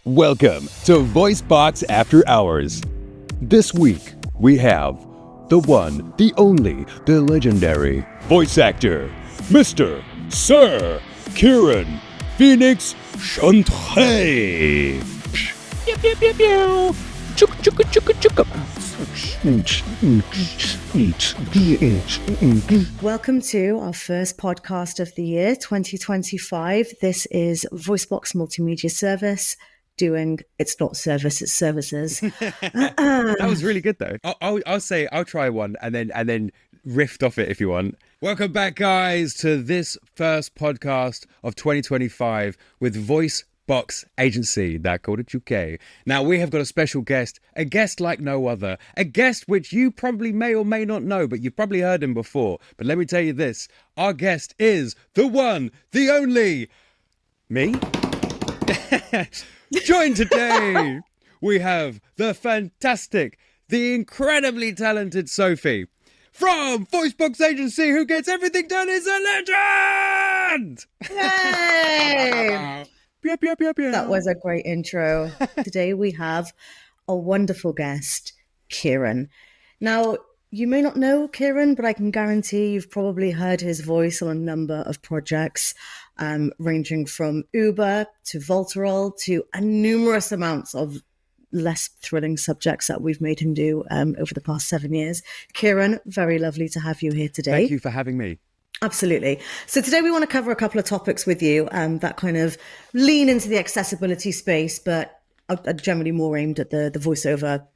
Welcome to VoiceBox After Hours. This week, we have the one, the only, the legendary voice actor, Mr. Sir Kieran Phoenix Chantrey. Pew, pew, pew, pew. Chuk, chuk, chuk, chuk. Welcome to our first podcast of the year, 2025. This is VoiceBox Multimedia Service doing, it's not service, it's services. That was really good though. I'll say, I'll try one and then riff off it if you want. Welcome back, guys, to this first podcast of 2025 with VoiceBox Agency, that called it UK. Now we have got a special guest, a guest like no other, a guest which you probably may or may not know, but you've probably heard him before. But let me tell you this, our guest is the one, the only, me? Joined today, we have the fantastic, the incredibly talented Sophie from VoiceBox Agency, who gets everything done, is a legend! Yay! That was a great intro. Today we have a wonderful guest, Kieran. Now, you may not know Kieran, but I can guarantee you've probably heard his voice on a number of projects, ranging from Uber to Voltarol to numerous amounts of less thrilling subjects that we've made him do over the past 7 years. Kieran, very lovely to have you here today. Thank you for having me. Absolutely. So today we want to cover a couple of topics with you that kind of lean into the accessibility space, but are generally more aimed at the voiceover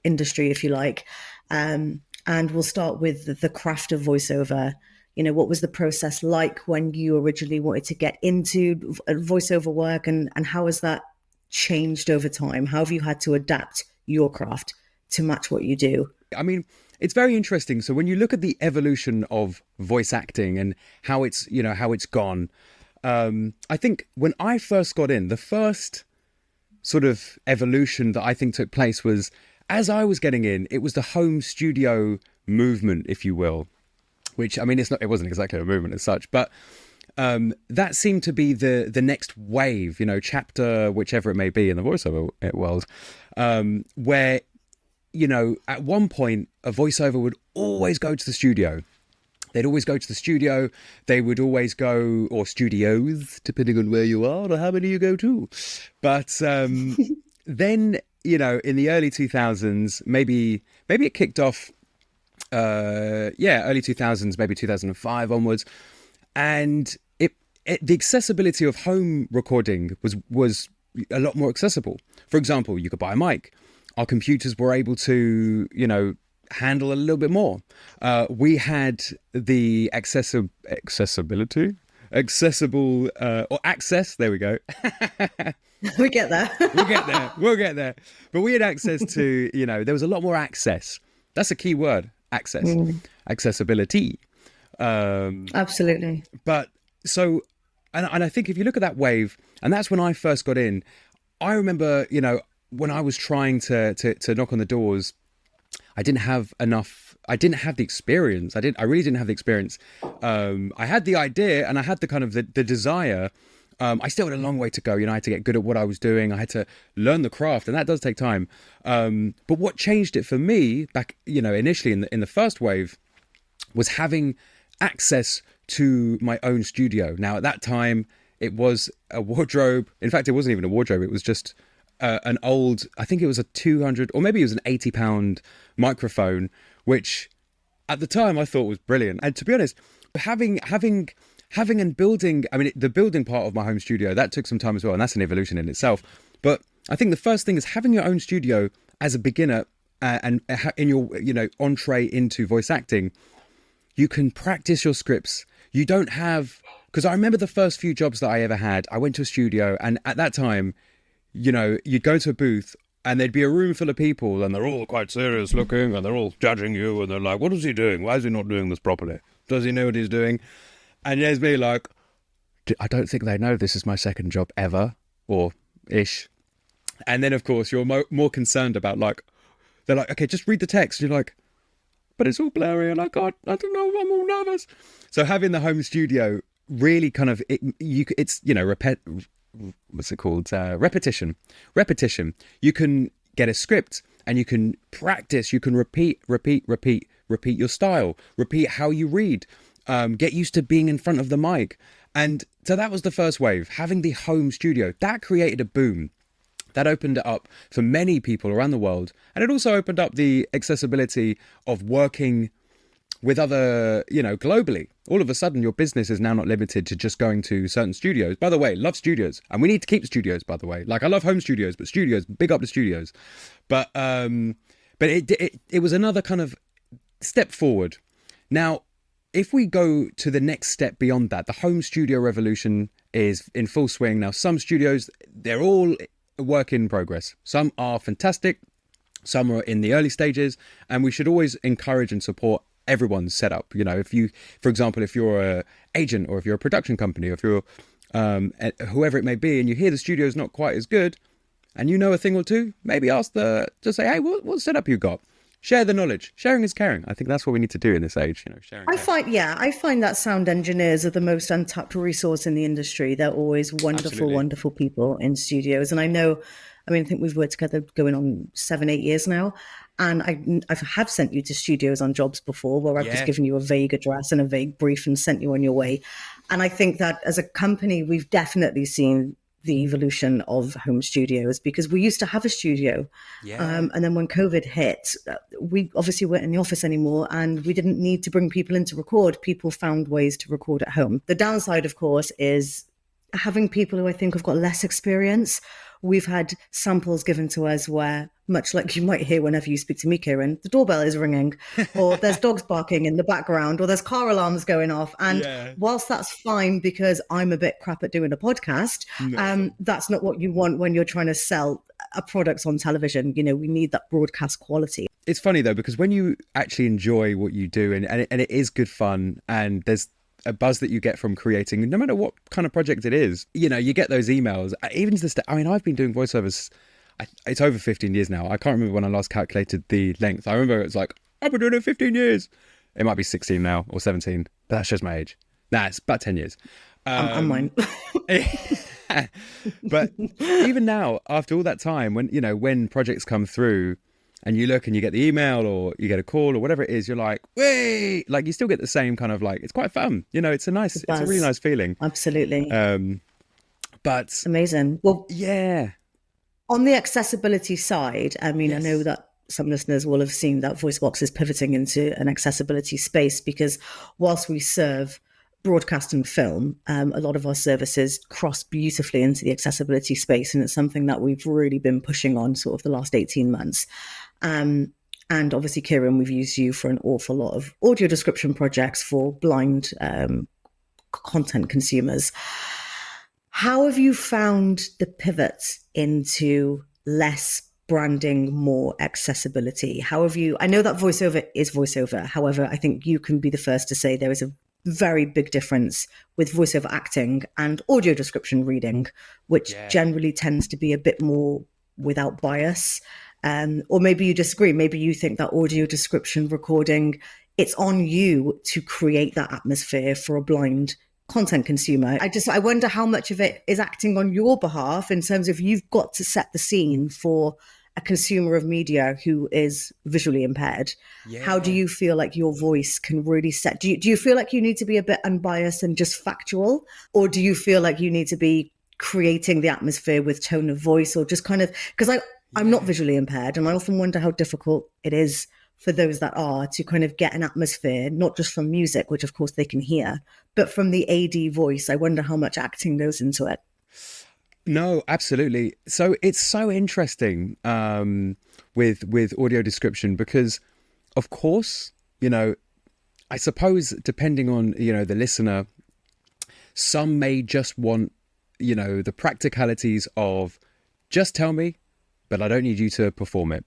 industry, if you like. And we'll start with the craft of voiceover. You know, what was the process like when you originally wanted to get into voiceover work, and how has that changed over time? How have you had to adapt your craft to match what you do? I mean, it's very interesting. So when you look at the evolution of voice acting and how it's gone, I think when I first got in, the first sort of evolution that I think took place was, as I was getting in, it was the home studio movement, if you will, which, I mean, it wasn't exactly a movement as such, but that seemed to be the next wave, chapter, whichever it may be in the voiceover world, where, at one point, a voiceover would always go to the studio. They'd always go to the studio. They would always go, or studios, depending on where you are or how many you go to. But then, in the early 2000s, maybe it kicked off, early 2000s, maybe 2005 onwards. And the accessibility of home recording was a lot more accessible. For example, you could buy a mic. Our computers were able to, handle a little bit more. We had the accessible, or access. There we go. We get there. We'll get there. But we had access to, there was a lot more access. That's a key word, access, accessibility. Absolutely. But so, and I think if you look at that wave, and that's when I first got in, I remember, when I was trying to knock on the doors, I didn't have the experience. I really didn't have the experience. I had the idea and I had the kind of the desire. I still had a long way to go. I had to get good at what I was doing. I had to learn the craft, and that does take time. But what changed it for me back, initially in the first wave, was having access to my own studio. Now, at that time, it was a wardrobe. In fact, it wasn't even a wardrobe. It was just an old, I think it was a 200, or maybe it was an 80-pound microphone, which at the time I thought was brilliant. And to be honest, having and building, I mean, the building part of my home studio, that took some time as well. And that's an evolution in itself. But I think the first thing is having your own studio as a beginner and in your, entree into voice acting. You can practice your scripts. You don't have, because I remember the first few jobs that I ever had, I went to a studio, and at that time, you'd go to a booth and there'd be a room full of people and they're all quite serious looking and they're all judging you and they're like, what is he doing? Why is he not doing this properly? Does he know what he's doing? And there's me like, I don't think they know this is my second job ever, or ish. And then, of course, you're more concerned about, they're like, okay, just read the text. You're like, but it's all blurry and I don't know, I'm all nervous. So having the home studio really kind of, what's it called? Repetition. You can get a script and you can practice. You can repeat your style, repeat how you read, get used to being in front of the mic. And so that was the first wave, having the home studio. That created a boom. That opened it up for many people around the world. And it also opened up the accessibility of working with other, globally. All of a sudden, your business is now not limited to just going to certain studios. By the way, love studios. And we need to keep studios, by the way. Like, I love home studios, but studios, big up the studios. But it was another kind of step forward. Now, if we go to the next step beyond that, the home studio revolution is in full swing. Now, some studios, they're all a work in progress. Some are fantastic. Some are in the early stages. And we should always encourage and support everyone's setup. If you, for example, if you're an agent or if you're a production company, or if you're whoever it may be, and you hear the studio's not quite as good and you know a thing or two, maybe ask just say, hey, what setup you got? Share the knowledge. Sharing is caring. I think that's what we need to do in this age. Sharing. I find that sound engineers are the most untapped resource in the industry. They're always wonderful people in studios. And I think we've worked together going on 7-8 years now. And I have sent you to studios on jobs before where I've just given you a vague address and a vague brief and sent you on your way. And I think that as a company, we've definitely seen the evolution of home studios, because we used to have a studio. And then when COVID hit, we obviously weren't in the office anymore and we didn't need to bring people in to record. People found ways to record at home. The downside, of course, is having people who I think have got less experience. We've had samples given to us where, much like you might hear whenever you speak to me, Kieran, the doorbell is ringing, or there's dogs barking in the background, or there's car alarms going off. And whilst that's fine because I'm a bit crap at doing a podcast, that's not what you want when you're trying to sell a product on television. We need that broadcast quality. It's funny though, because when you actually enjoy what you do and it is good fun, and there's a buzz that you get from creating, no matter what kind of project it is, you get those emails. Even to this day, I've been doing voiceovers, it's over 15 years now. I can't remember when I last calculated the length. I remember it's like, I've been doing it 15 years. It might be 16 now or 17, but that shows my age. Nah, it's about 10 years. I'm mine. But even now, after all that time, when projects come through, and you look and you get the email or you get a call or whatever it is, you're like, wait, like you still get the same kind of like, it's quite fun. It's a really nice feeling. Absolutely. But amazing. Well, yeah. On the accessibility side, I know that some listeners will have seen that VoiceBox is pivoting into an accessibility space, because whilst we serve broadcast and film, a lot of our services cross beautifully into the accessibility space. And it's something that we've really been pushing on sort of the last 18 months. And obviously, Kieran, we've used you for an awful lot of audio description projects for blind content consumers. How have you found the pivot into less branding, more accessibility? I know that voiceover is voiceover. However, I think you can be the first to say there is a very big difference with voiceover acting and audio description reading, which generally tends to be a bit more without bias. Or maybe you disagree. Maybe you think that audio description recording, it's on you to create that atmosphere for a blind content consumer. I wonder how much of it is acting on your behalf in terms of you've got to set the scene for a consumer of media who is visually impaired. How do you feel like your voice can really set? Do you feel like you need to be a bit unbiased and just factual? Or do you feel like you need to be creating the atmosphere with tone of voice, or just kind of, because I'm not visually impaired, and I often wonder how difficult it is for those that are to kind of get an atmosphere, not just from music, which of course they can hear, but from the AD voice. I wonder how much acting goes into it. No, absolutely. So it's so interesting with audio description, because of course, I suppose depending on, the listener, some may just want, the practicalities of just tell me, but I don't need you to perform it.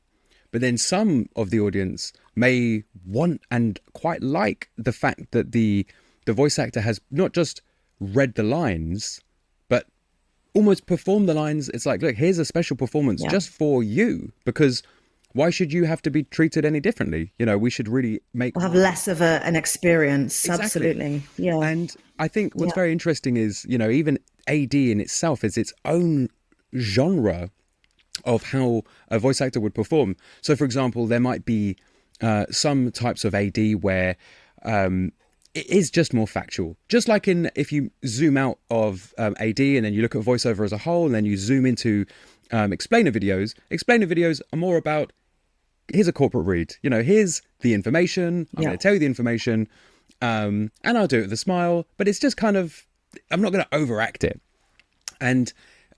But then some of the audience may want and quite like the fact that the voice actor has not just read the lines, but almost performed the lines. It's like, look, here's a special performance just for you, because why should you have to be treated any differently? We should really have less of an experience. Exactly. Absolutely. Yeah. And I think what's very interesting is, even AD in itself is its own genre of how a voice actor would perform. So, for example, there might be some types of AD where it is just more factual. Just like if you zoom out of AD and then you look at voiceover as a whole, and then you zoom into explainer videos. Explainer videos are more about, here's a corporate read. Here's the information. I'm going to tell you the information, and I'll do it with a smile. But it's just kind of, I'm not going to overact it, and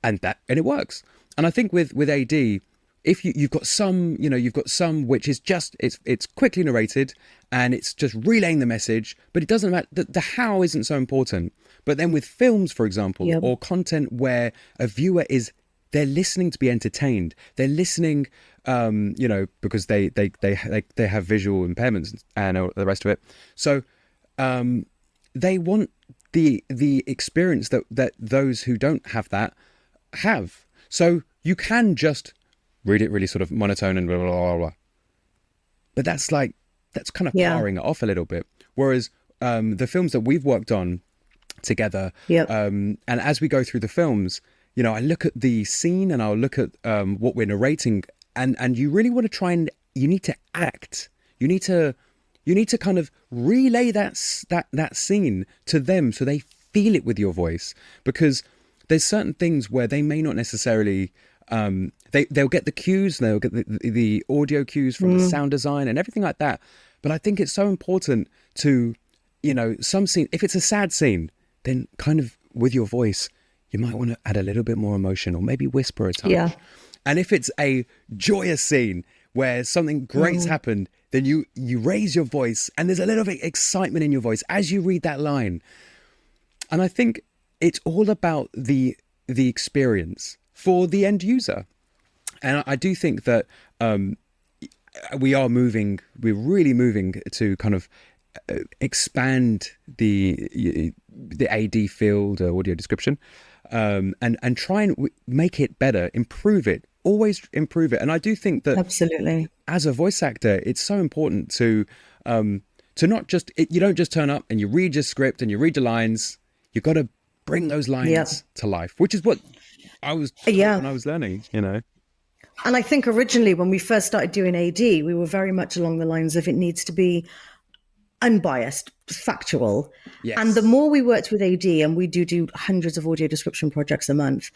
it works. And I think with AD, if you've got some, you've got some which is just, it's quickly narrated and it's just relaying the message, but it doesn't matter. The how isn't so important. But then with films, for example, or content where a viewer they're listening to be entertained. They're listening, because they have visual impairments and all the rest of it. So they want the experience that those who don't have that have. So you can just read it really sort of monotone and blah, blah, blah, blah. But that's kind of powering it off a little bit. Whereas the films that we've worked on together, and as we go through the films, I look at the scene and I'll look at what we're narrating, and you really want to try and you need to act. You need to kind of relay that scene to them so they feel it with your voice, because there's certain things where they may not necessarily they'll get the cues, they'll get the audio cues from the sound design and everything like that. But I think it's so important to, some scene, if it's a sad scene, then kind of with your voice, you might want to add a little bit more emotion or maybe whisper a touch. Yeah. And if it's a joyous scene where something great's happened, then you raise your voice and there's a little bit of excitement in your voice as you read that line. And I think it's all about the experience for the end user. And I do think that we're really moving to kind of expand the AD field, audio description, and try and make it better, improve it, always improve it. And I do think that absolutely, as a voice actor, it's so important to not just, you don't just turn up and you read your script and you read the lines. You've got to bring those lines to life, which is what I was taught when I was learning, And I think originally when we first started doing AD, we were very much along the lines of it needs to be unbiased, factual. Yes. And the more we worked with AD, and we do hundreds of audio description projects a month,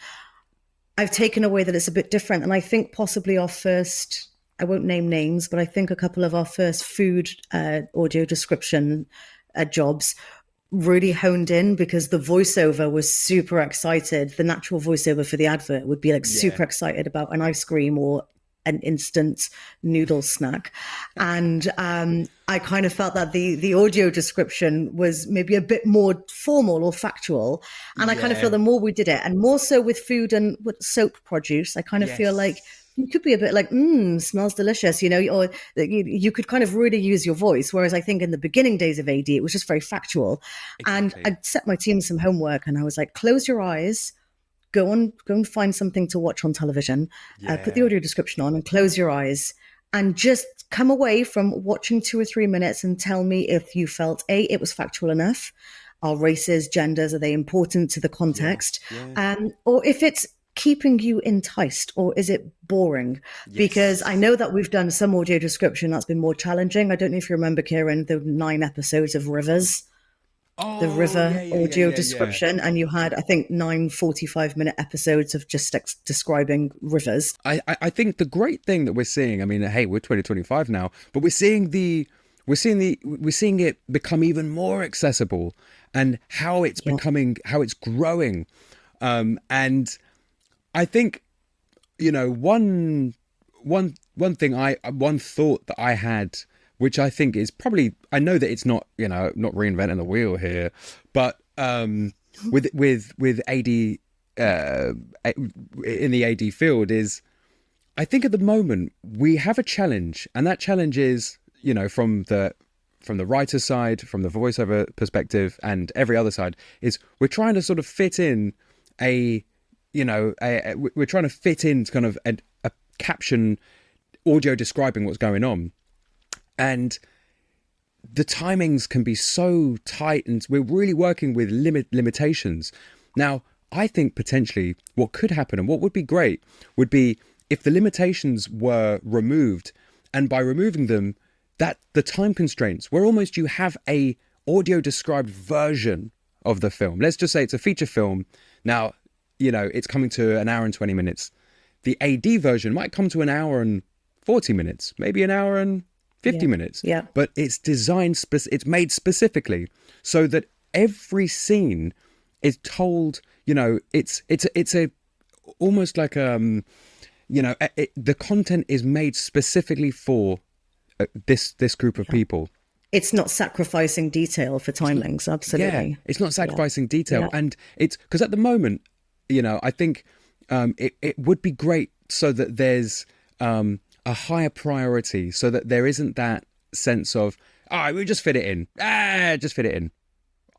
I've taken away that it's a bit different. And I think possibly our first, I won't name names, but I think a couple of our first food audio description jobs really honed in because the voiceover was super excited. The natural voiceover for the advert would be super excited about an ice cream or an instant noodle snack. And I kind of felt that the audio description was maybe a bit more formal or factual. And I kind of feel the more we did it, and more so with food and with soap produce, I kind of feel like you could be a bit like, smells delicious, or you could kind of really use your voice. Whereas I think in the beginning days of AD, it was just very factual. Exactly. And I set my team some homework and I was like, close your eyes, go and find something to watch on television, put the audio description on and close your eyes and just come away from watching 2 or 3 minutes and tell me if you felt it was factual enough. Are races, genders, are they important to the context? Or if it's keeping you enticed, or is it boring? Because I know that we've done some audio description that's been more challenging. I don't know if you remember, Kieran, the 9 episodes of Rivers, the river audio description. And you had, I think, 9 45-minute episodes of just describing rivers. I think the great thing that we're seeing, I mean, hey, we're 2025 now, but we're seeing it become even more accessible, and how it's becoming, how it's growing. And I think, one thought that I had, which I think is probably, I know that it's not, not reinventing the wheel here, but with AD in the AD field is, I think at the moment we have a challenge, and that challenge is, from the writer side, from the voiceover perspective, and every other side, is we're trying to sort of fit in we're trying to fit in kind of a caption audio describing what's going on. And the timings can be so tight, and we're really working with limitations. Now, I think potentially what could happen and what would be great would be if the limitations were removed, and by removing them, that the time constraints where almost you have a audio described version of the film. Let's just say it's a feature film. Now, it's coming to an hour and 20 minutes. The AD version might come to an hour and 40 minutes, maybe an hour and 50 minutes. Yeah. But it's designed, it's made specifically so that every scene is told, it's a almost like, the content is made specifically for this group of people. It's not sacrificing detail for time lengths. Absolutely. Yeah, it's not sacrificing detail. Yeah. And it's because at the moment, I think it would be great so that there's a higher priority, so that there isn't that sense of, we just fit it in. Just fit it in.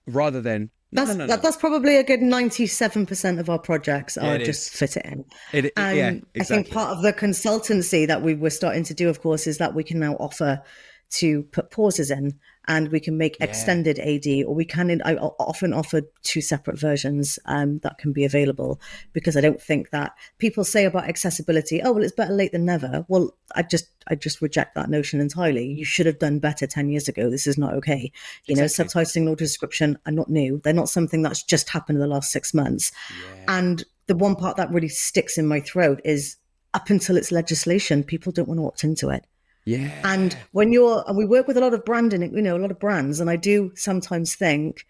Rather than, no. That's probably a good 97% of our projects are just fit it in. Exactly. I think part of the consultancy that we were starting to do, of course, is that we can now offer to put pauses in, and we can make extended AD, or I often offer 2 separate versions that can be available, because I don't think that people say about accessibility, well, it's better late than never. Well, I just reject that notion entirely. You should have done better 10 years ago. This is not okay. Subtitling and audio description are not new. They're not something that's just happened in the last 6 months. Yeah. And the one part that really sticks in my throat is, up until it's legislation, people don't want to opt into it. Yeah. And we work with a lot of branding, a lot of brands, and I do sometimes think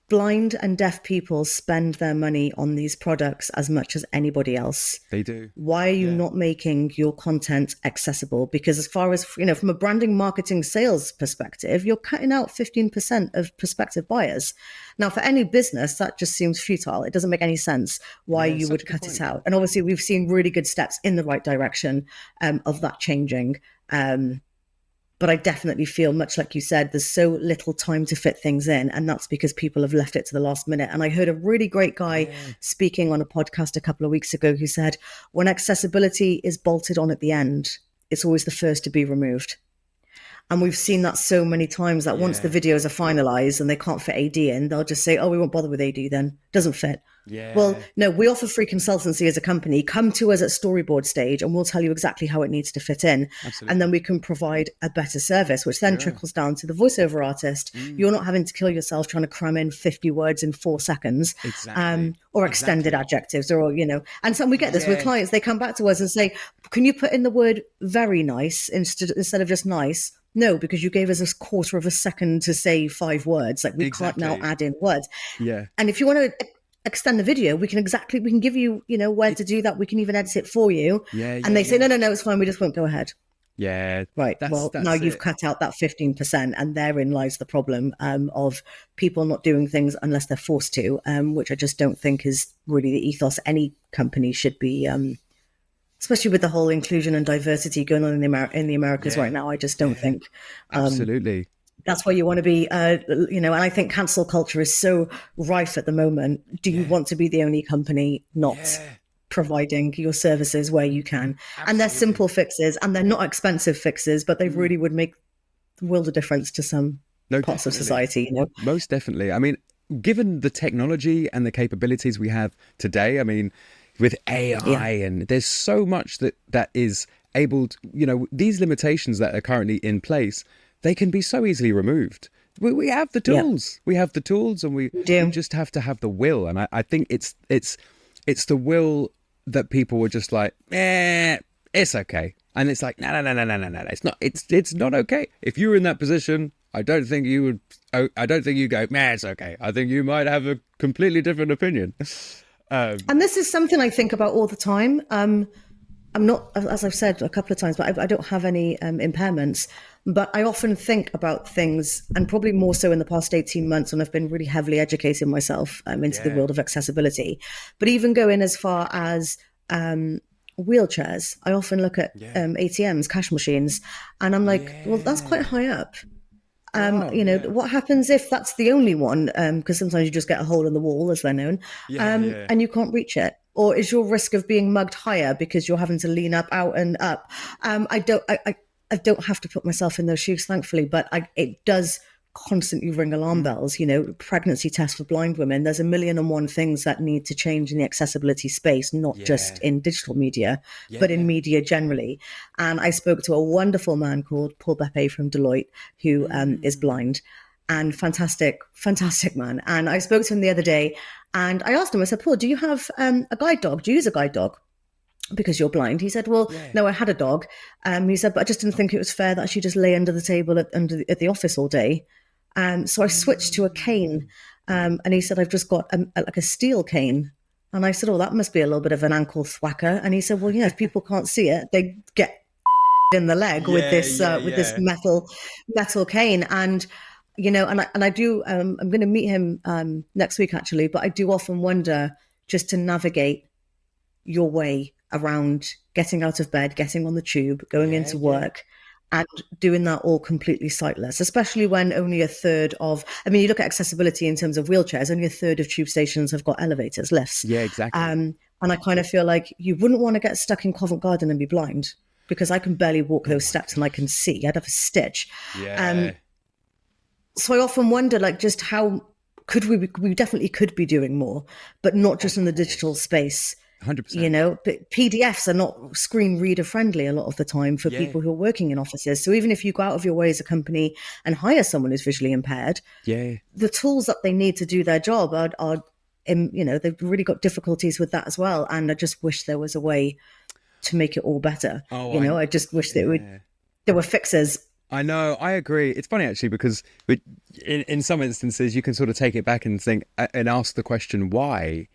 blind and deaf people spend their money on these products as much as anybody else. They do. Why are you not making your content accessible? Because as far as, from a branding, marketing, sales perspective, you're cutting out 15% of prospective buyers. Now, for any business, that just seems futile. It doesn't make any sense why you would cut it out. And obviously, we've seen really good steps in the right direction of that changing. But I definitely feel, much like you said, there's so little time to fit things in. And that's because people have left it to the last minute. And I heard a really great guy speaking on a podcast a couple of weeks ago who said, when accessibility is bolted on at the end, it's always the first to be removed. And we've seen that so many times that once the videos are finalized and they can't fit AD in, they'll just say, we won't bother with AD then. Doesn't fit. Yeah. Well, no, we offer free consultancy as a company. Come to us at storyboard stage and we'll tell you exactly how it needs to fit in. Absolutely. And then we can provide a better service, which then trickles down to the voiceover artist. You're not having to kill yourself trying to cram in 50 words in 4 seconds. Exactly. Or extended adjectives, or, and so we get this with clients. They come back to us and say, can you put in the word very nice instead of just nice? No, because you gave us a quarter of a second to say 5 words. Like we can't now add in words. Yeah. And if you want to extend the video, we can give you, where to do that. We can even edit it for you. And they say, no, it's fine. We just won't go ahead. Yeah. Right. That's now you've cut out that 15%, and therein lies the problem of people not doing things unless they're forced to, which I just don't think is really the ethos any company should be, especially with the whole inclusion and diversity going on in the Americas right now. I just don't think. Absolutely. That's where you want to be, and I think cancel culture is so rife at the moment. Do you want to be the only company not providing your services where you can? Absolutely. And they're simple fixes, and they're not expensive fixes, but they really would make the world of difference to some parts of society. Most definitely. I mean, given the technology and the capabilities we have today, I mean, with AI and there's so much that is able to, these limitations that are currently in place, they can be so easily removed. We have the tools. We have the tools, and we just have to have the will. And I think it's the will that people were just like, it's okay. And it's like, no. It's not okay. If you were in that position, I don't think you go, it's okay. I think you might have a completely different opinion. And this is something I think about all the time. I'm not, as I've said a couple of times, but I don't have any impairments. But I often think about things, and probably more so in the past 18 months when I've been really heavily educating myself into the world of accessibility. But even going as far as wheelchairs, I often look at ATMs, cash machines, and I'm like, well, that's quite high up. What happens if that's the only one? Because sometimes you just get a hole in the wall, as they're known, and you can't reach it. Or is your risk of being mugged higher because you're having to lean up, out and up? I don't have to put myself in those shoes, thankfully, but it does constantly ring alarm bells. You know, pregnancy tests for blind women. There's a million and one things that need to change in the accessibility space, not just in digital media, but in media generally. And I spoke to a wonderful man called Paul Beppe from Deloitte, who is blind, and fantastic man. And I spoke to him the other day, and I asked him, I said, Paul, do you have a guide dog? Do you use a guide dog? Because you're blind. He said, well, no, I had a dog. He said, but I just didn't think it was fair that she just lay under the table at the office all day. So I switched to a cane. And he said, I've just got like a steel cane. And I said, oh, that must be a little bit of an ankle thwacker. And he said, well, yeah, if people can't see it, they get in the leg with this metal cane. And, you know, and I do, I'm going to meet him next week, actually, but I do often wonder just to navigate your way around getting out of bed, getting on the tube, going into work, and doing that all completely sightless, especially when only a third of, I mean, you look at accessibility in terms of wheelchairs, only a third of tube stations have got elevators, lifts. Yeah, exactly. And I kind of feel like you wouldn't want to get stuck in Covent Garden and be blind, because I can barely walk those steps and I can see. I'd have a stitch. Yeah. So I often wonder, like, just how could we definitely could be doing more, but not just in the digital space. 100%. You know, but PDFs are not screen reader friendly a lot of the time for people who are working in offices. So even if you go out of your way as a company and hire someone who's visually impaired, the tools that they need to do their job are you know, they've really got difficulties with that as well. And I just wish there was a way to make it all better. I just wish that there were fixes. I know, I agree. It's funny actually, because in some instances you can sort of take it back and think and ask the question, why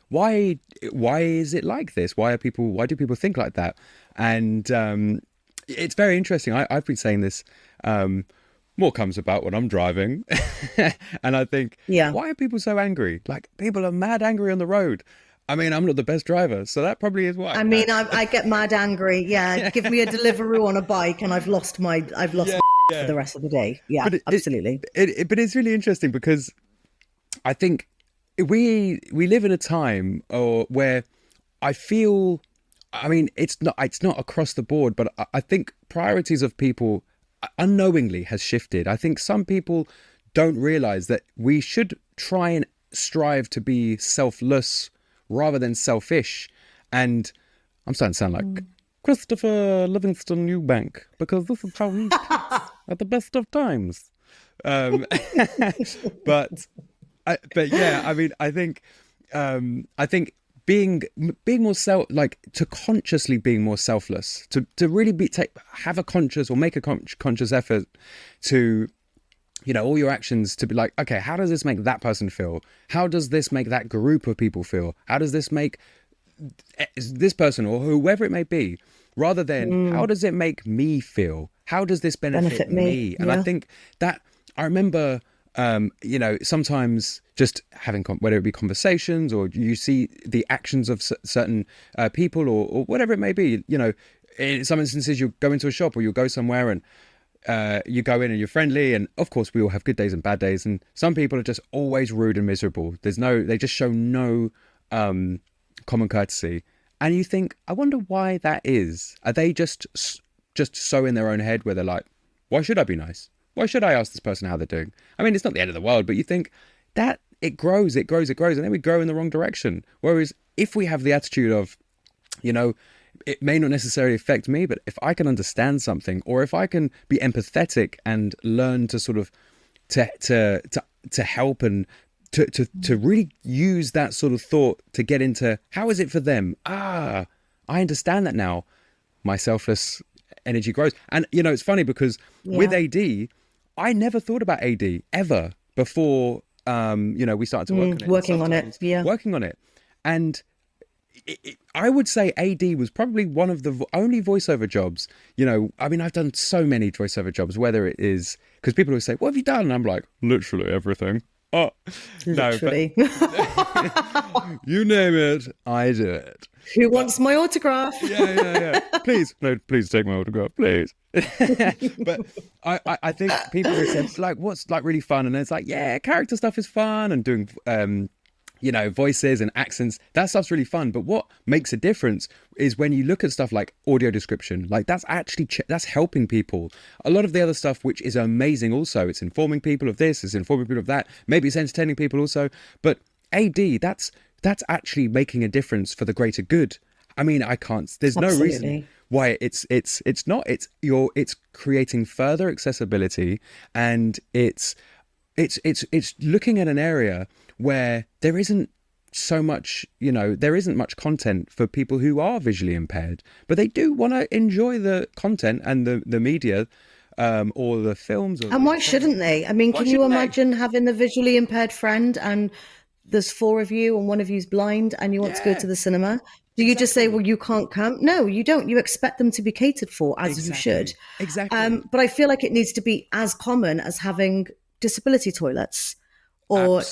is it like this? Why do people think like that? And it's very interesting. I've been saying this more comes about when I'm driving. And I think, why are people so angry? Like, people are mad angry on the road. I mean, I'm not the best driver, so that probably is why. I mean, I get mad angry. Yeah, give me a Deliveroo on a bike, and I've lost for the rest of the day. Yeah, absolutely. But it's really interesting, because I think we live in a time where I feel, I mean, it's not across the board, but I think priorities of people unknowingly has shifted. I think some people don't realize that we should try and strive to be selfless rather than selfish. And I'm starting to sound like Christopher Livingston Eubank, because this is how he speaks at the best of times. But yeah, I mean, I think being more consciously being more selfless, to really have a conscious or make a conscious effort to, you know, all your actions to be like, okay, how does this make that person feel? How does this make that group of people feel? How does this make this person or whoever it may be? Rather than how does it make me feel? How does this benefit me? And I think that I remember, you know, sometimes just having, whether it be conversations or you see the actions of certain people or whatever it may be, you know, in some instances you'll go into a shop or you'll go somewhere and you go in and you're friendly, and of course we all have good days and bad days, and some people are just always rude and miserable. They just show no common courtesy, and you think, I wonder why that is. Are they just so in their own head where they're like, why should I be nice? Why should I ask this person how they're doing? I mean, it's not the end of the world, but you think that it grows, and then we grow in the wrong direction. Whereas if we have the attitude of, you know, it may not necessarily affect me, but if I can understand something, or if I can be empathetic and learn to sort of to help and to really use that sort of thought to get into how is it for them? I understand that now. My selfless energy grows. And, you know, it's funny because with AD, I never thought about AD ever before, you know, we started to working on it. And I would say AD was probably one of the only voiceover jobs, you know, I mean, I've done so many voiceover jobs, whether it is, because people always say, what have you done? And I'm like, literally everything. Oh, literally. No, but, you name it, I do it. Who wants my autograph? Yeah. Please take my autograph, please. But I think people have said, like, what's like really fun? And it's like, yeah, character stuff is fun, and doing voices and accents. That stuff's really fun. But what makes a difference is when you look at stuff like audio description. Like that's actually that's helping people. A lot of the other stuff, which is amazing, also it's informing people of this, it's informing people of that. Maybe it's entertaining people also. But AD, that's actually making a difference for the greater good. I mean, I can't. There's no reason why it's not. It's creating further accessibility, and it's looking at an area where there isn't so much, there isn't much content for people who are visually impaired, but they do want to enjoy the content and the media, or the films. And why shouldn't they? I mean, can you imagine having the visually impaired friend and there's 4 of you and one of you's blind and you want to go to the cinema? Do you just say, well, you can't come? No, you don't. You expect them to be catered for, as you should. Exactly. But I feel like it needs to be as common as having disability toilets, or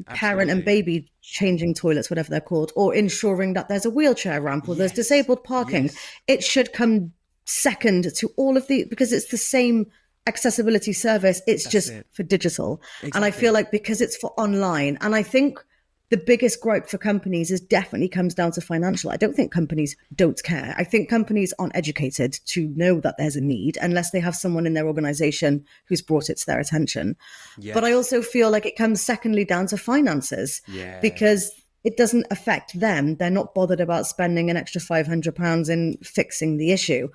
parent and baby changing toilets, whatever they're called, or ensuring that there's a wheelchair ramp or there's disabled parking. It should come second to all of the, because it's the same accessibility service. It's for digital. And I feel like because it's for online, and I think the biggest gripe for companies is definitely comes down to financial. I don't think companies don't care. I think companies aren't educated to know that there's a need unless they have someone in their organization who's brought it to their attention. But I also feel like it comes secondly down to finances, because it doesn't affect them. They're not bothered about spending an extra £500 in fixing the issue.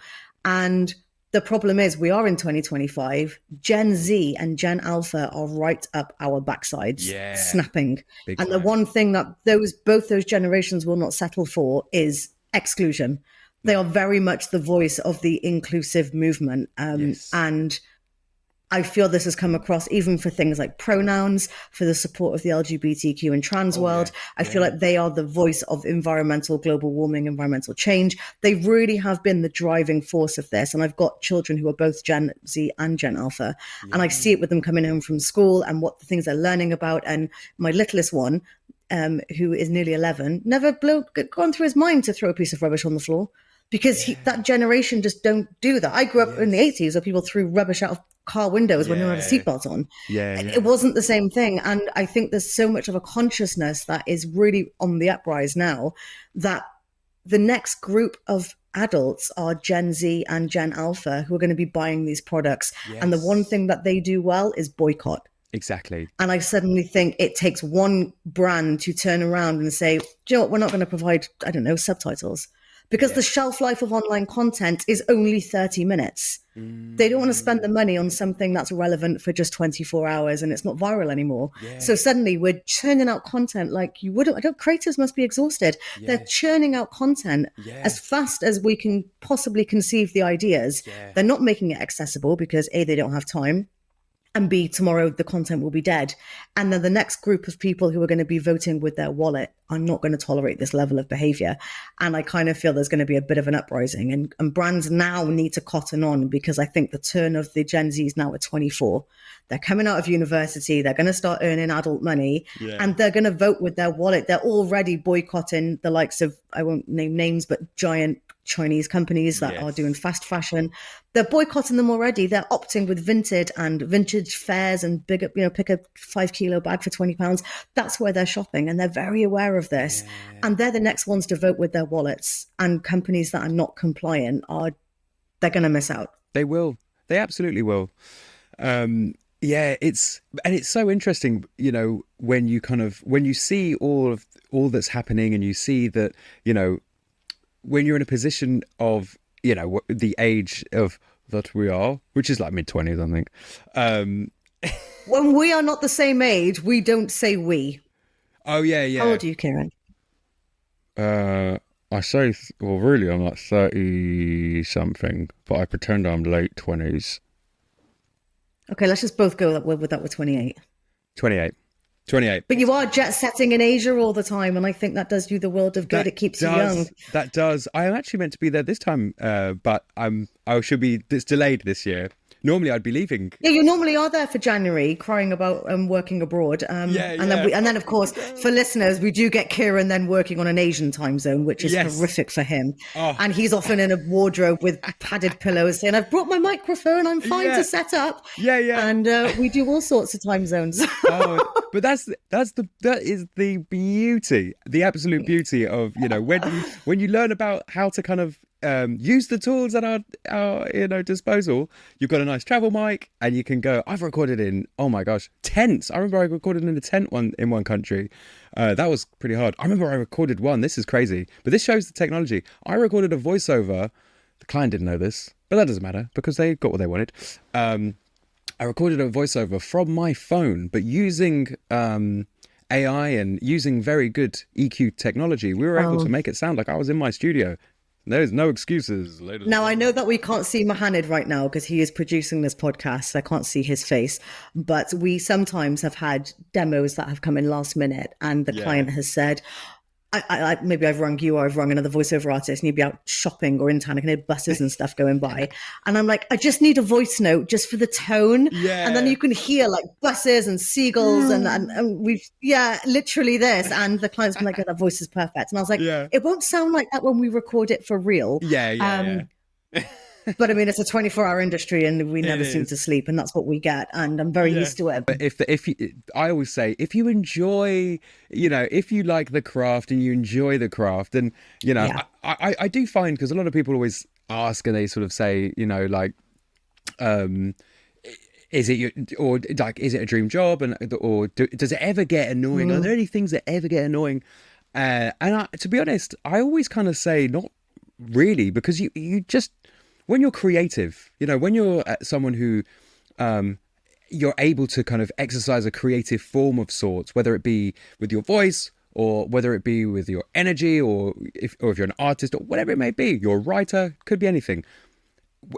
And the problem is we are in 2025. Gen Z and Gen Alpha are right up our backsides, snapping. And the one thing that both those generations will not settle for is exclusion. They are very much the voice of the inclusive movement. And I feel this has come across even for things like pronouns, for the support of the LGBTQ and trans world. I feel like they are the voice of environmental, global warming, environmental change. They really have been the driving force of this. And I've got children who are both Gen Z and Gen Alpha. And I see it with them coming home from school and what the things they're learning about. And my littlest one, who is nearly 11, never gone through his mind to throw a piece of rubbish on the floor. Because that generation just don't do that. I grew up in the 80s where people threw rubbish out of car windows when they had a seatbelt on. It wasn't the same thing. And I think there's so much of a consciousness that is really on the uprise now, that the next group of adults are Gen Z and Gen Alpha who are going to be buying these products. And the one thing that they do well is boycott. Exactly. And I suddenly think it takes one brand to turn around and say, do you know what, we're not going to provide, I don't know, subtitles. Because the shelf life of online content is only 30 minutes. They don't want to spend the money on something that's relevant for just 24 hours and it's not viral anymore. So suddenly we're churning out content like you wouldn't. Creators must be exhausted. They're churning out content as fast as we can possibly conceive the ideas. They're not making it accessible because A, they don't have time. And B, tomorrow the content will be dead. And then the next group of people who are going to be voting with their wallet are not going to tolerate this level of behavior. And I kind of feel there's going to be a bit of an uprising. And brands now need to cotton on, because I think the turn of the Gen Zs now at 24. They're coming out of university. They're going to start earning adult money and they're going to vote with their wallet. They're already boycotting the likes of, I won't name names, but giant Chinese companies that are doing fast fashion. They're boycotting them already. They're opting with vintage fairs and pick a 5 kilo bag for £20. That's where they're shopping, and they're very aware of this. And they're the next ones to vote with their wallets. And companies that are not compliant they're going to miss out. They will. They absolutely will. It's so interesting, when you see all that's happening, and you see that, when you're in a position of, the age of that we are, which is like mid-20s, I think. When we are not the same age, we don't say we. Oh, yeah. How old are you, Kieran? I say, well, really, I'm like 30-something, but I pretend I'm late 20s. Okay, let's just both go with that. We're 28. 28. But you are jet setting in Asia all the time, and I think that does you the world of good. It keeps you young. That does. I am actually meant to be there this time, but I should be. It's delayed this year normally I'd be leaving. Yeah, you normally are there for January, crying about working abroad. And then of course, for listeners, we do get Kieran then working on an Asian time zone, which is horrific for him. Oh. And he's often in a wardrobe with padded pillows, saying, "I've brought my microphone. I'm fine to set up." And we do all sorts of time zones. But that is the beauty, the absolute beauty of, you know, when you learn about how to kind of use the tools at our disposal. You've got a nice travel mic, and you can go. I've recorded in, oh my gosh, tents. I remember I recorded in a tent in one country. That was pretty hard. I remember I recorded one. This is crazy, but this shows the technology. I recorded a voiceover. The client didn't know this, but that doesn't matter because they got what they wanted. I recorded a voiceover from my phone, but using AI and using very good EQ technology, we were able to make it sound like I was in my studio. There's no excuses, ladies. Now, I know that we can't see Mohammed right now because he is producing this podcast. So I can't see his face. But we sometimes have had demos that have come in last minute, and the client has said, I maybe I've rung you or I've rung another voiceover artist, and you'd be out shopping or in town, I can hear buses and stuff going by. And I'm like, I just need a voice note just for the tone. Yeah. And then you can hear like buses and seagulls and we've, literally this. And the client's been like, oh, that voice is perfect. And I was like, it won't sound like that when we record it for real. But I mean, it's a 24-hour industry, and we never seem to sleep, and that's what we get. And I'm very used to it. But I always say, if you enjoy, you know, if you like the craft and you enjoy the craft, and you know, I do find, because a lot of people always ask and they sort of say, you know, like, is it a dream job, does it ever get annoying? Are there any things that ever get annoying? To be honest, I always kind of say not really, because you just, when you're creative, you know, when you're someone who you're able to kind of exercise a creative form of sorts, whether it be with your voice or whether it be with your energy, or if you're an artist or whatever it may be, you're a writer, could be anything.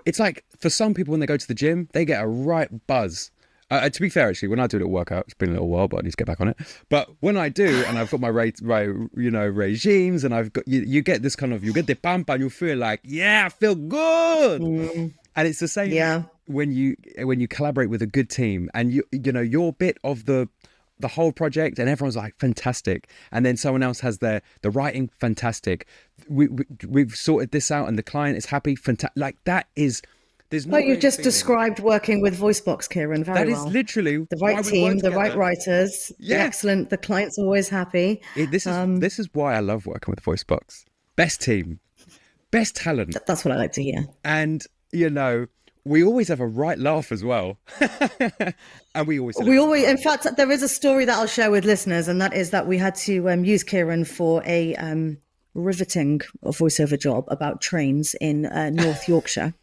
It's like, for some people, when they go to the gym, they get a right buzz. To be fair, actually, when I do a little workout, it's been a little while, but I need to get back on it. But when I do, and I've got my regimes, and I've got, you get this kind of, you get the pampa, and you feel like, I feel good. And it's the same when you collaborate with a good team, and you know, you're a bit of the whole project, and everyone's like, fantastic. And then someone else has the writing, fantastic. We've sorted this out, and the client is happy, fantastic. Like, that is. But you just described working with VoiceBox, Kieran, very well. That is literally the right team, the right writers, excellent. The client's always happy. This is why I love working with VoiceBox. Best team, best talent. That's what I like to hear. And you know, we always have a right laugh as well. And we always. In fact, there is a story that I'll share with listeners, and that is that we had to use Kieran for a riveting voiceover job about trains in North Yorkshire.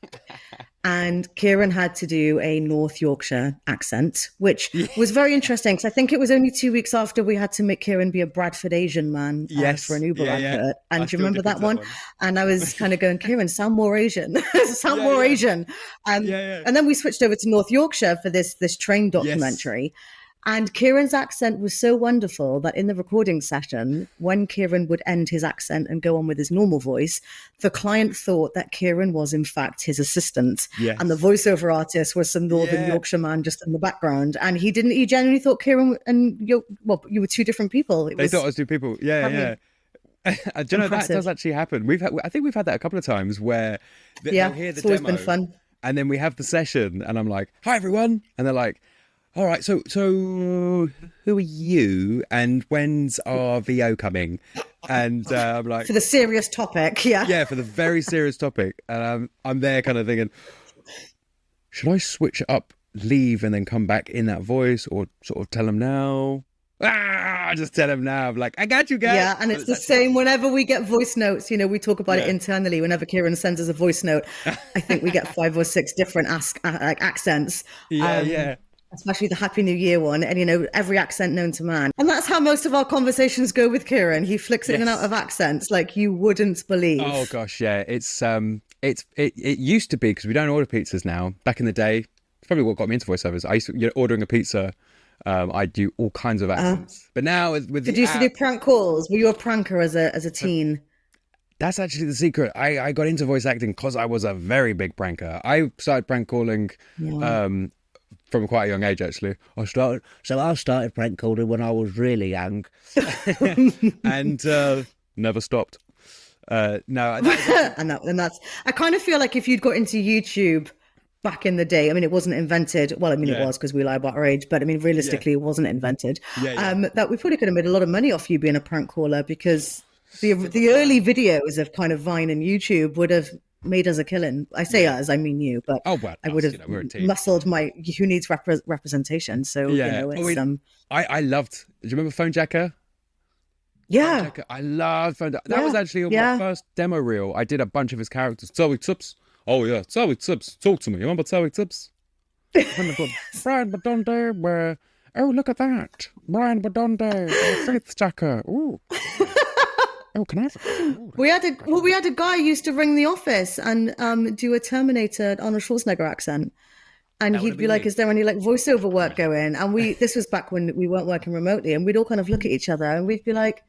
And Kieran had to do a North Yorkshire accent, which was very interesting, because I think it was only 2 weeks after we had to make Kieran be a Bradford Asian man for an Uber advert. And do you remember that one? And I was kind of going, Kieran, sound more Asian, more Asian. And then we switched over to North Yorkshire for this train documentary. And Kieran's accent was so wonderful that in the recording session, when Kieran would end his accent and go on with his normal voice, the client thought that Kieran was in fact his assistant. And the voiceover artist was some Northern Yorkshire man just in the background. And he genuinely thought Kieran and you were two different people. They thought it was two people. Do you know, that does actually happen. I think we've had that a couple of times where they'll hear the it's always demo, been fun. And then we have the session, and I'm like, hi everyone. And they're like, all right, so who are you, and when's our VO coming? And I'm like, for the serious topic, for the very serious topic. And I'm there kind of thinking, should I switch it up, leave, and then come back in that voice, or sort of tell them now? Just tell them now. I'm like, I got you guys. Yeah, and it's the same whenever we get voice notes. You know, we talk about it internally. Whenever Kieran sends us a voice note, I think we get 5 or 6 different accents. Especially the Happy New Year one, and you know, every accent known to man. And that's how most of our conversations go with Kieran. He flicks in and out of accents like you wouldn't believe. Oh gosh, yeah. It used to be, because we don't order pizzas now. Back in the day, it's probably what got me into voiceovers. I used to, ordering a pizza, I do all kinds of accents. But now with did you used to do prank calls? Were you a pranker as a teen? That's actually the secret. I got into voice acting because I was a very big pranker. I started prank calling Yeah. from quite a young age, actually. I started prank calling when I was really young. And never stopped. No, And that's, I kind of feel like if you'd got into YouTube back in the day, I mean, it wasn't invented. Well, I mean, it Yeah. was because we lie about our age, but I mean, realistically, it wasn't invented. Yeah. That we probably could have made a lot of money off you being a prank caller, because the early videos of kind of Vine and YouTube would have made us a killing. I say us, I mean you, but Oh, well, I would have we're a team. muscled my who needs representation. So Yeah. it's I loved. Do you remember Phone Jacker? yeah. I loved Phone Jacker. That was actually my first demo reel. I did a bunch of his characters. Zoe Tips. Oh yeah, Zoe Tips. Talk to me. You remember Zoe Tips? Brian Badonde, where? Oh, look at that. Brian Badonde, Faith Jacker. Ooh. Oh, can I have a... We had a guy who used to ring the office and do a Terminator Arnold Schwarzenegger accent. And he'd be like, is there any like voiceover work going? And this was back when we weren't working remotely, and we'd all kind of look at each other and we'd be like,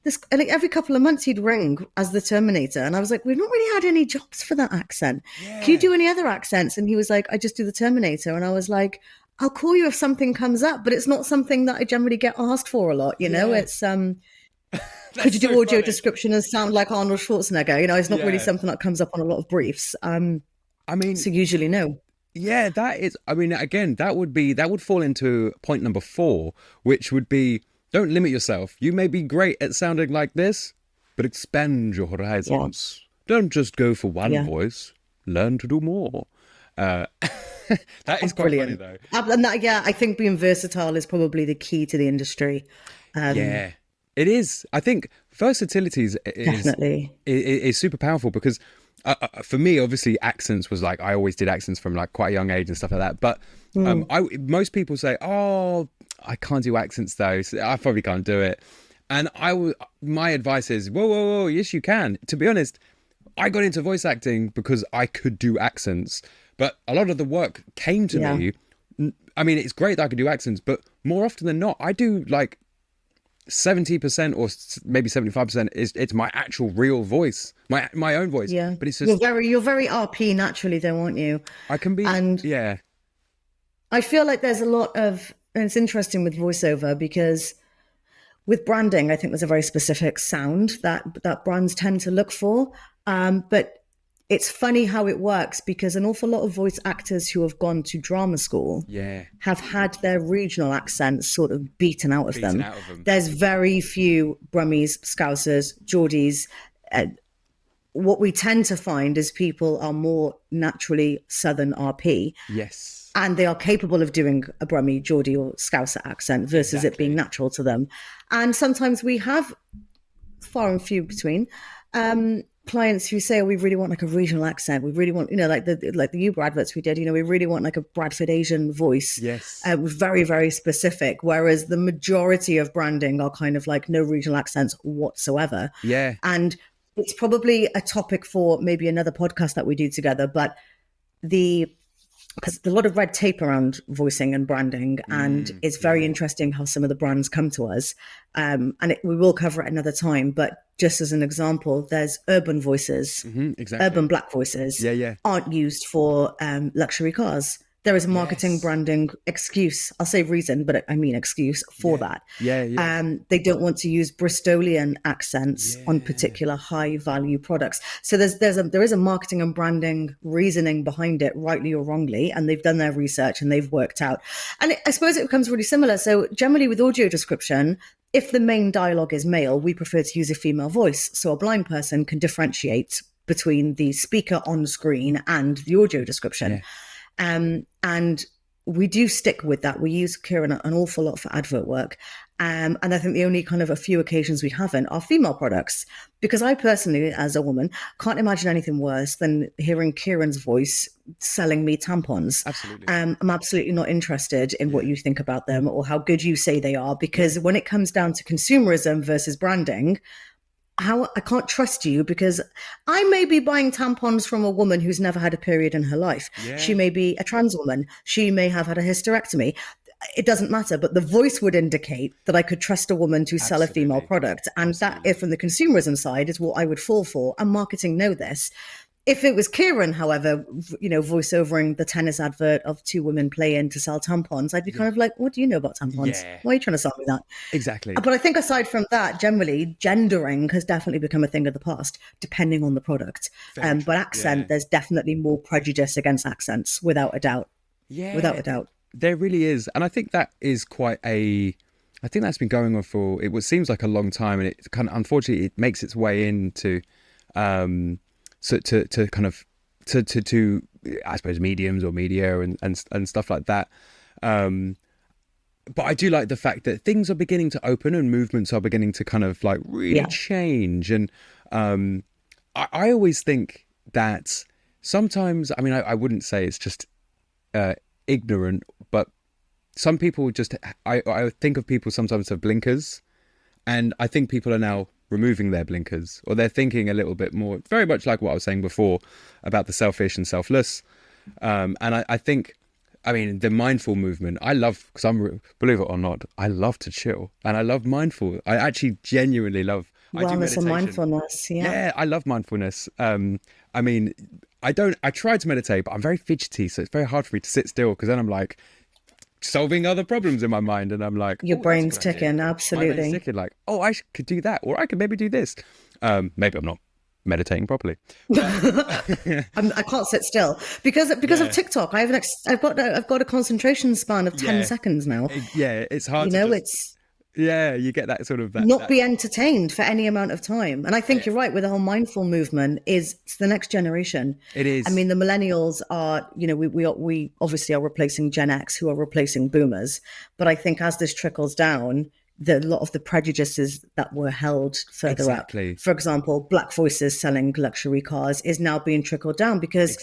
and like every couple of months he'd ring as the Terminator. And I was like, we've not really had any jobs for that accent. Yeah. Can you do any other accents? And he was like, I just do the Terminator. And I was like, I'll call you if something comes up, but it's not something that I generally get asked for a lot. You know, it's, could you do audio description and sound like Arnold Schwarzenegger? You know, it's not really something that comes up on a lot of briefs. I mean, so usually no. Yeah, that is. I mean, again, that would fall into point number 4, which would be, don't limit yourself. You may be great at sounding like this, but expand your horizons. Yeah. Don't just go for one voice. Learn to do more. That is quite brilliant. funny, though. And I think being versatile is probably the key to the industry. Yeah. It is. I think versatility is super powerful because for me, obviously, accents was like, I always did accents from like quite a young age and stuff like that. But most people say, oh, I can't do accents though. So I probably can't do it. And my advice is, whoa, yes, you can. To be honest, I got into voice acting because I could do accents. But a lot of the work came to me. I mean, it's great that I could do accents, but more often than not, I do like 70% or maybe 75% it's my actual real voice, my own voice. Yeah, but it's just you're very RP naturally, though, aren't you? I can be, and I feel like there's a lot of, and it's interesting with voiceover because with branding, I think there's a very specific sound that brands tend to look for, but it's funny how it works because an awful lot of voice actors who have gone to drama school have had their regional accents sort of beaten out of them. There's very few Brummies, Scousers, Geordies. What we tend to find is people are more naturally Southern RP. Yes. And they are capable of doing a Brummie, Geordie or Scouser accent versus it being natural to them. And sometimes we have, far and few between, clients who say, oh, we really want like a regional accent. We really want, like the Uber adverts we did, we really want like a Bradford Asian voice. Yes. Very, very specific. Whereas the majority of branding are kind of like no regional accents whatsoever. Yeah. And it's probably a topic for maybe another podcast that we do together, but because there's a lot of red tape around voicing and branding, and it's very interesting how some of the brands come to us. We will cover it another time, but just as an example, there's urban voices, urban black voices aren't used for luxury cars. There is a marketing branding excuse. I'll say reason, but I mean excuse for that. They don't want to use Bristolian accents on particular high value products. So there is a marketing and branding reasoning behind it, rightly or wrongly, and they've done their research and they've worked out. And I suppose it becomes really similar. So generally with audio description, if the main dialogue is male, we prefer to use a female voice. So a blind person can differentiate between the speaker on screen and the audio description. And we do stick with that. We use Kieran an awful lot for advert work. And I think the only kind of a few occasions we haven't are female products, because I personally, as a woman, can't imagine anything worse than hearing Kieran's voice selling me tampons. Absolutely. I'm absolutely not interested in what you think about them or how good you say they are, because when it comes down to consumerism versus branding, I can't trust you, because I may be buying tampons from a woman who's never had a period in her life. She may be a trans woman. She may have had a hysterectomy. it doesn't matter, but the voice would indicate that I could trust a woman to sell a female product. And that, if from the consumerism side, is what I would fall for. And marketing know this. If it was Kieran, however, voiceovering the tennis advert of two women playing to sell tampons, I'd be kind of like, what do you know about tampons? Yeah. Why are you trying to sell me that? Exactly. But I think aside from that, generally, gendering has definitely become a thing of the past, depending on the product. But accent, there's definitely more prejudice against accents, without a doubt. Yeah. Without a doubt. There really is. And I think that is I think that's been going on for, it seems like a long time. And it kind of, unfortunately, it makes its way into, to I suppose mediums or media and stuff like that. But I do like the fact that things are beginning to open and movements are beginning to kind of like really change. And I always think that sometimes, I mean, I wouldn't say it's just ignorant, but some people just, I think of people sometimes have blinkers, and I think people are now removing their blinkers, or they're thinking a little bit more, very much like what I was saying before about the selfish and selfless. And I think, I mean, the mindful movement, I love, because believe it or not, I love to chill, and I love mindful. I actually genuinely love wellness and mindfulness. Yeah, I love mindfulness. I mean, I try to meditate, but I'm very fidgety, so it's very hard for me to sit still, because then I'm like solving other problems in my mind, and I'm like, your brain's ticking. Absolutely. My brain's ticking, like, oh, I could do that, or I could maybe do this. Maybe I'm not meditating properly. I can't sit still because of TikTok. I've got a concentration span of 10 seconds now. Yeah, it's hard. You get that sort of be entertained for any amount of time. And I think you're right with the whole mindful movement. It's the next generation. It is. I mean, the millennials are, we obviously are replacing Gen X, who are replacing boomers. But I think as this trickles down, a lot of the prejudices that were held further up. For example, black voices selling luxury cars is now being trickled down because,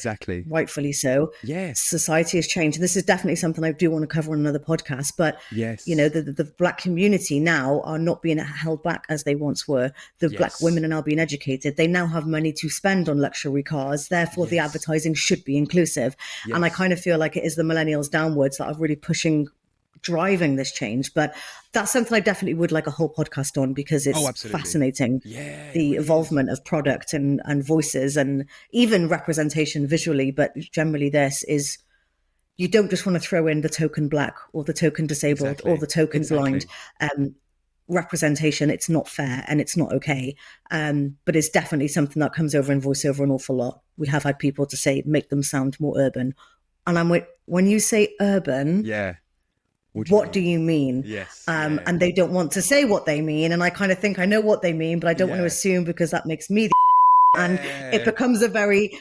rightfully so, society has changed. This is definitely something I do want to cover on another podcast. But the black community now are not being held back as they once were. The black women are now being educated. They now have money to spend on luxury cars. Therefore, the advertising should be inclusive. And I kind of feel like it is the millennials downwards that are really driving this change. But that's something I definitely would like a whole podcast on, because it's fascinating. The evolvement of product and voices and even representation visually. But generally you don't just want to throw in the token black or the token disabled or the token blind. Representation, it's not fair and it's not okay. But it's definitely something that comes over in voiceover an awful lot. We have had people to say, make them sound more urban. And I'm like, when you say urban, what do you mean? And they don't want to say what they mean. And I kind of think I know what they mean, but I don't want to assume, because that makes me and it becomes a very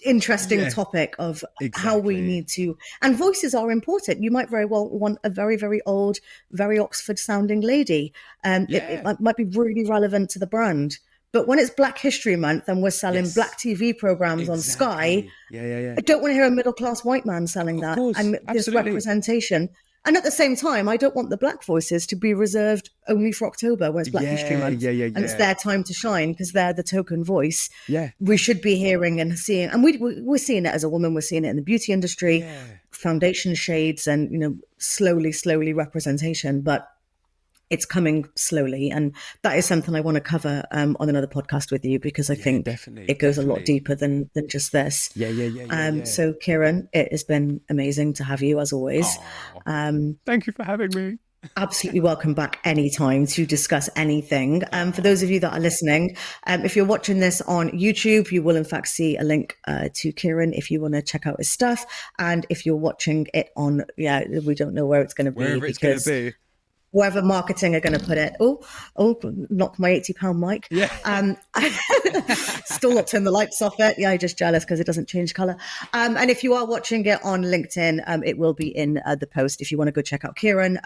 interesting topic of how we need to. And voices are important. You might very well want a very, very old, very Oxford sounding lady. It might be really relevant to the brand. But when it's Black History Month and we're selling black TV programs on Sky, I don't want to hear a middle-class white man selling that. And this representation. And at the same time, I don't want the black voices to be reserved only for October when it's Black History Month. And it's their time to shine because they're the token voice. We should be hearing and seeing, and we're seeing it as a woman, we're seeing it in the beauty industry, foundation shades and, slowly representation. But it's coming slowly. And that is something I want to cover on another podcast with you, because I think it goes a lot deeper than just this. So Kieran, it has been amazing to have you as always. Thank you for having me. Absolutely welcome back anytime to discuss anything. For those of you that are listening, if you're watching this on YouTube, you will in fact see a link to Kieran if you want to check out his stuff. And if you're watching it on, we don't know where it's going to be. Wherever it's going to be. Wherever marketing are going to put it. Oh, knocked my £80 mic. Still not turned the lights off it. I'm just jealous because it doesn't change color. And if you are watching it on LinkedIn, it will be in the post if you want to go check out Kieran.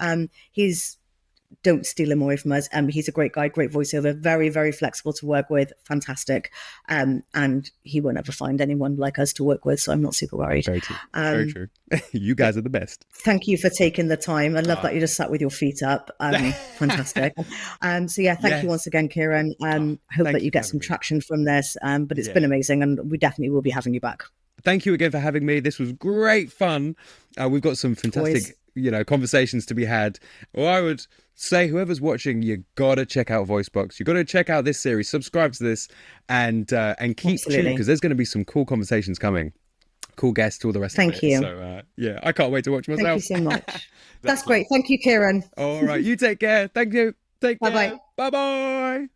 Don't steal him away from us. He's a great guy, great voiceover, very, very flexible to work with, fantastic. And he won't ever find anyone like us to work with, so I'm not super worried. Very true. Very true. You guys are the best. Thank you for taking the time. I love that you just sat with your feet up. Fantastic. Thank you once again, Kieran. Hope that you get some traction from this. But it's been amazing, and we definitely will be having you back. Thank you again for having me. This was great fun. We've got some fantastic conversations to be had. Or I would say, whoever's watching, you gotta check out VoiceBox. You gotta check out this series, subscribe to this, and keep tuned, because there's going to be some cool conversations coming, cool guests, all the rest of it. Thank you. So yeah, I can't wait to watch myself. Thank you so much. That's great. Thank you, Kieran. All right, you take care. Thank you. Take care. Bye-bye. Bye-bye.